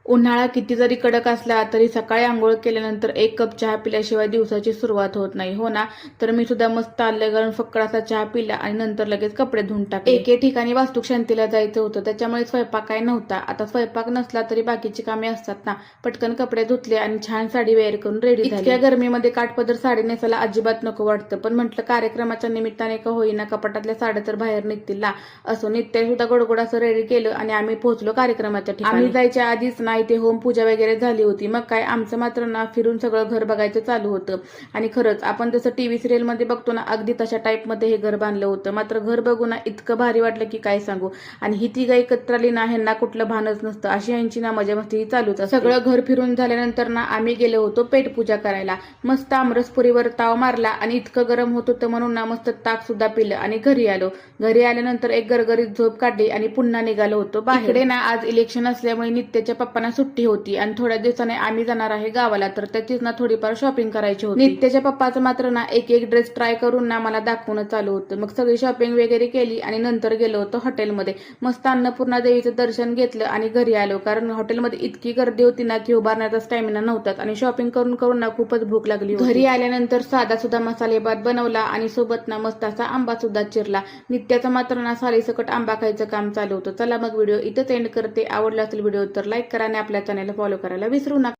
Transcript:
उन्हाळा किती जरी कडक असला तरी सकाळी आंघोळ केल्यानंतर एक कप चहा पिल्याशिवाय दिवसाची सुरुवात होत नाही, हो ना. तर मी सुद्धा मस्त आले गरम फक्कड असा चहा पिला आणि नंतर लगेच कपडे धुवून टाकले. एके ठिकाणी वास्तुशांतीला जायचं होतं, त्याच्यामुळे स्वयंपाक काय नव्हता. आता स्वयंपाक नसला तरी बाकीची कामे असतात ना. पटकन कपडे धुतले आणि छान साडी वेअर करून रेडी झाली. इतक्या गरमीमध्ये काठपदर साडी नेसायला अजिबात नको वाटतं, पण म्हटलं कार्यक्रमाच्या निमित्ताने का होईना कपाटातल्या साड्या तर बाहेर निघतील ना. असो, नित्य सुद्धा गोडगोड असं रेडी केलं आणि आम्ही पोहोचलो कार्यक्रमाच्या ठिकाणी. आम्ही जायच्या आधीच ना इथे होम पूजा वगैरे झाली होती. मग काय आमचं मात्र ना फिरून सगळं घर बघायचं चालू होतं. आणि खरंच आपण जसं टीव्ही सिरियल मध्ये बघतो ना, अगदी तशा टाईप मध्ये हे घर बांधलं होतं. मात्र घर बघून ना इतकं भारी वाटलं की काय सांगू. आणि ही तिघं एकत्र आली ना, ह्यांना कुठलं भानच नसतं, अशी यांची ना मजा मस्ती चालूच असते. सगळं घर फिरून झाल्यानंतर ना आम्ही गेलो होतो पेट पूजा करायला. मस्त आमरसपुरीवर ताव मारला आणि इतकं गरम होत होतं म्हणून ना मस्त ताक सुद्धा पिलं आणि घरी आलो. घरी आल्यानंतर एक गरगरीत झोप काढली आणि पुन्हा निघालो होतो बाहेर. इकडे ना आज इलेक्शन असल्यामुळे नित्याच्या पप्पांना सुट्टी होती आणि थोड्या दिवसाने आम्ही जाणार आहे गावाला, तर त्याचीच ना थोडीफार शॉपिंग करायची होती. नित्याच्या पप्पाचं मात्र ना एक एक ड्रेस ट्राय करून ना मला दाखवणं चालू होतं. मग सगळी शॉपिंग वगैरे केली आणि नंतर गेलो होतो हॉटेलमध्ये. मस्त अन्नपूर्णा देवीचं दर्शन घेतलं आणि घरी आलो, कारण हॉटेलमध्ये इतकी गर्दी होती ना की उभारण्याचा स्टॅमिना नव्हताच आणि शॉपिंग करून करून ना खूपच भूक लागली होती. घरी आल्यानंतर साधा सुद्धा मसाले भात बनवला आणि सोबत ना मस्त असा आंबा सुद्धा चिरला. नित्याचा मात्र ना सालीसकट आंबा खायचं काम चालू होतं. चला मग व्हिडिओ इथंच एंड करते. आवडला असेल व्हिडिओ तर लाईक करा आणि आपल्या चॅनलला फॉलो करायला विसरू नका.